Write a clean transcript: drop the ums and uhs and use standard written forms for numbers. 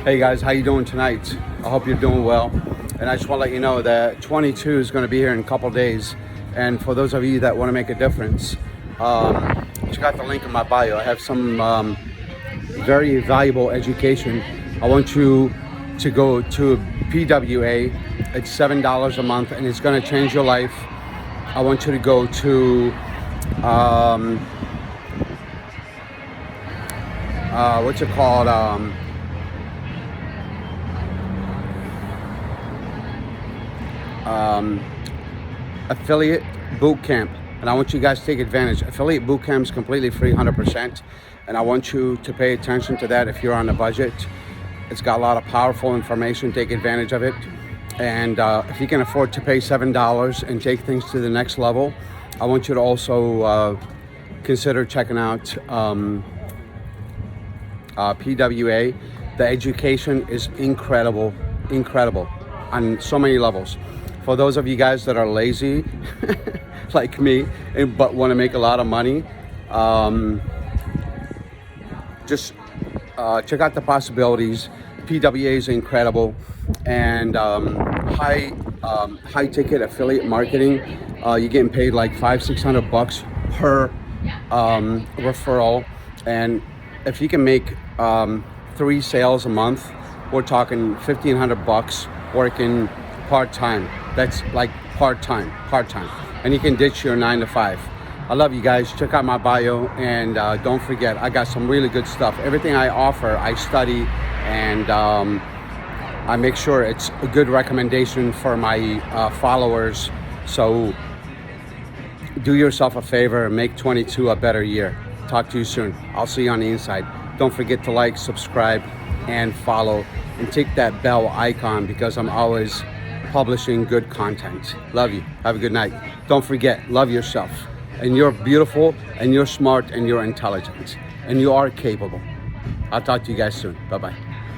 Hey guys, how you doing tonight? I hope you're doing well. And I just want to let you know that 22 is going to be here in a couple days. And for those of you that want to make a difference, check out the link in my bio. I have some very valuable education. I want you to go to PWA. It's $7 a month and it's going to change your life. I want you to go to what's it called? Affiliate Bootcamp, and I want you guys to take advantage. Affiliate Bootcamp is completely free, 100%, and I want you to pay attention to that if you're on a budget. It's got a lot of powerful information. Take advantage of it, and if you can afford to pay $7 and take things to the next level, I want you to also consider checking out PWA. The education is incredible on so many levels. For those of you guys that are lazy, like me, but want to make a lot of money, just check out the possibilities. PWA is incredible, and high ticket affiliate marketing. You're getting paid like $500-600 per referral, and if you can make 3 sales a month, we're talking $1,500 working part-time. That's like part-time, and you can ditch your 9 to 5. I love you guys. Check out my bio, and don't forget, I got some really good stuff. Everything I offer, I study, and I make sure it's a good recommendation for my followers. So do yourself a favor and make 22 a better year. Talk to you soon. I'll see you on the inside. Don't forget to like, subscribe, and follow, and take that bell icon, because I'm always publishing good content. Love you. Have a good night. Don't forget, love yourself. And you're beautiful, and you're smart, and you're intelligent, and you are capable. I'll talk to you guys soon. Bye-bye.